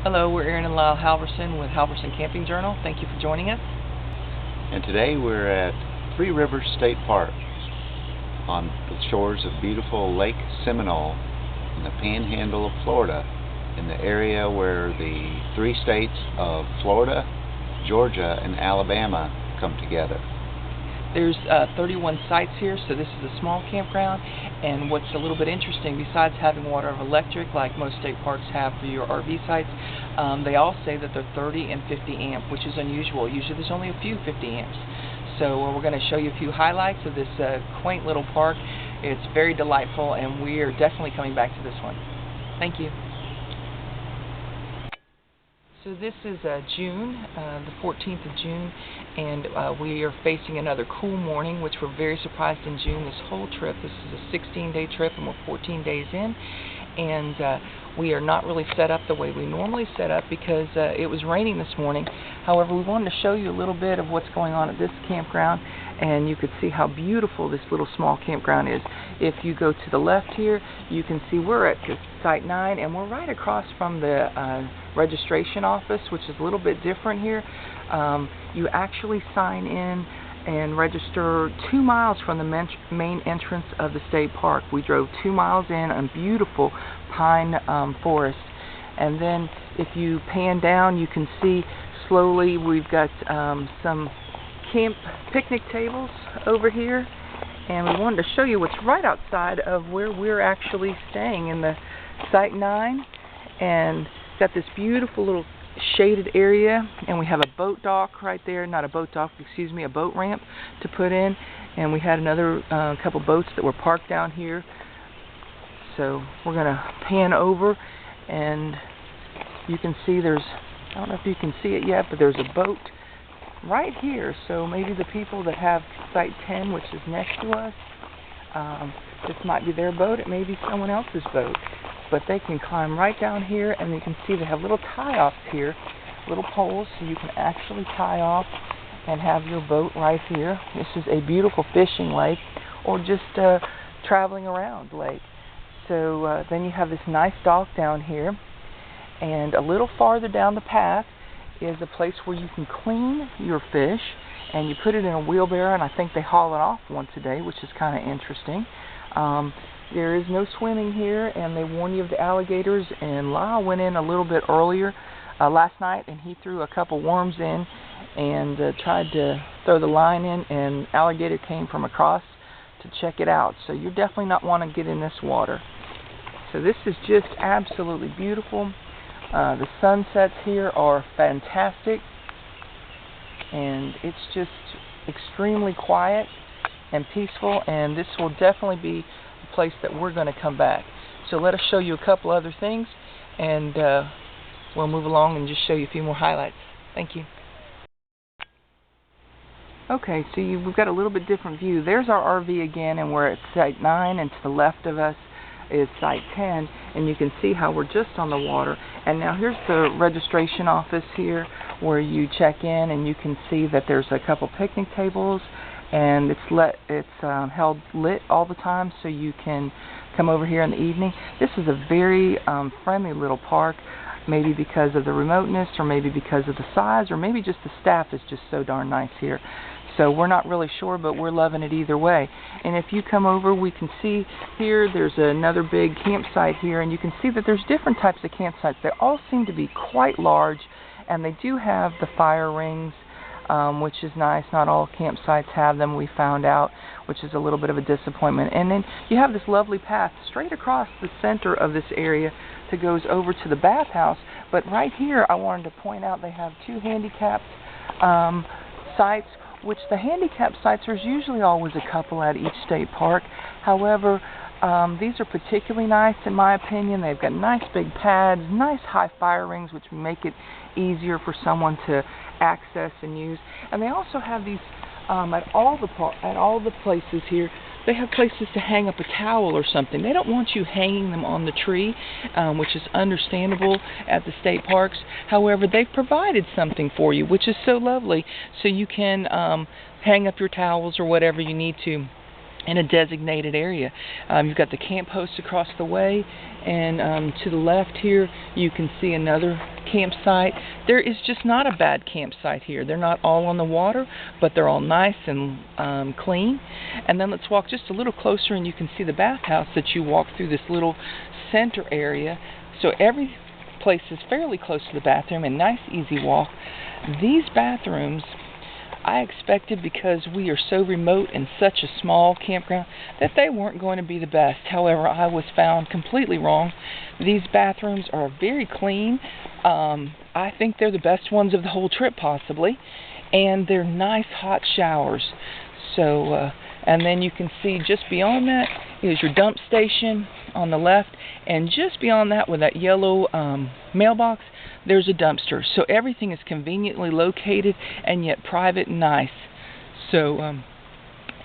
Hello, we're Erin and Lyle Halvorsen with Halvorsen Camping Journal. Thank you for joining us. And today we're at Three Rivers State Park on the shores of beautiful Lake Seminole in the panhandle of Florida, in the area where the three states of Florida, Georgia, and Alabama come together. There's 31 sites here, so this is a small campground. And what's a little bit interesting, besides having water of electric like most state parks have for your RV sites, they all say that they're 30 and 50 amp, which is unusual. Usually there's only a few 50 amps. So we're going to show you a few highlights of this quaint little park. It's very delightful, and we are definitely coming back to this one. Thank you. So this is June, the 14th of June, and we are facing another cool morning, which we're very surprised in June. This whole trip, this is a 16-day trip, and we're 14 days in, and we are not really set up the way we normally set up because it was raining this morning. However, we wanted to show you a little bit of what's going on at this campground, and you could see how beautiful this little small campground is. If you go to the left here, you can see we're at Site 9, and we're right across from the registration office, which is a little bit different here. You actually sign in and register 2 miles from the main entrance of the state park. We drove 2 miles in a beautiful pine forest, and then if you pan down, you can see slowly we've got some camp picnic tables over here, and we wanted to show you what's right outside of where we're actually staying in the Site 9, and got this beautiful little shaded area, and we have a boat dock right there, not a boat dock, excuse me, a boat ramp to put in, and we had another couple boats that were parked down here. So we're going to pan over, and you can see there's, I don't know if you can see it yet, but there's a boat right here. So maybe the people that have Site 10, which is next to us, this might be their boat, it may be someone else's boat. But they can climb right down here, and you can see they have little tie-offs here, little poles, so you can actually tie off and have your boat right here. This is a beautiful fishing lake, or just traveling around lake. So then you have this nice dock down here, and a little farther down the path is a place where you can clean your fish, and you put it in a wheelbarrow, and I think they haul it off once a day, which is kind of interesting. There is no swimming here, and they warn you of the alligators, and Lyle went in a little bit earlier last night, and he threw a couple worms in and tried to throw the line in, and alligator came from across to check it out. So you definitely not want to get in this water. So this is just absolutely beautiful. The sunsets here are fantastic, and it's just extremely quiet and peaceful, and this will definitely be a place that we're going to come back. So let us show you a couple other things, and we'll move along and just show you a few more highlights. Thank you. Okay, so we've got a little bit different view. There's our RV again, and we're at Site 9, and to the left of us is Site 10, and you can see how we're just on the water. And now here's the registration office here, where you check in, and you can see that there's a couple picnic tables, and it's held lit all the time, so you can come over here in the evening. This is a very friendly little park, maybe because of the remoteness, or maybe because of the size, or maybe just the staff is just so darn nice here. So we're not really sure, but we're loving it either way. And if you come over, we can see here there's another big campsite here, and you can see that there's different types of campsites. They all seem to be quite large, and they do have the fire rings, which is nice. Not all campsites have them, we found out, which is a little bit of a disappointment. And then you have this lovely path straight across the center of this area that goes over to the bathhouse. But right here, I wanted to point out they have two handicapped sites, which the handicapped sites, there's usually always a couple at each state park. However, these are particularly nice in my opinion. They've got nice big pads, nice high fire rings, which make it easier for someone to access and use. And they also have these at all the places here. They have places to hang up a towel or something. They don't want you hanging them on the tree, which is understandable at the state parks. However, they've provided something for you, which is so lovely, so you can hang up your towels or whatever you need to in a designated area. You've got the camp host across the way, and to the left here you can see another campsite. There is just not a bad campsite here. They're not all on the water, but they're all nice and clean. And then let's walk just a little closer, and you can see the bathhouse that you walk through this little center area. So every place is fairly close to the bathroom, and nice easy walk. These bathrooms, I expected, because we are so remote and such a small campground, that they weren't going to be the best. However, I was found completely wrong. These bathrooms are very clean. I think they're the best ones of the whole trip, possibly. And they're nice hot showers. So, and then you can see just beyond that is your dump station on the left, and just beyond that, with that yellow mailbox, there's a dumpster. So everything is conveniently located and yet private and nice. So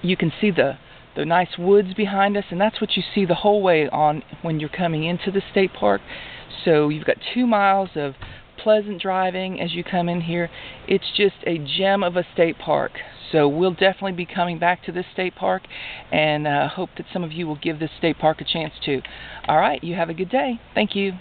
you can see the nice woods behind us, and that's what you see the whole way on when you're coming into the state park. So you've got 2 miles of pleasant driving as you come in here. It's just a gem of a state park. So we'll definitely be coming back to this state park, and hope that some of you will give this state park a chance too. All right, you have a good day. Thank you.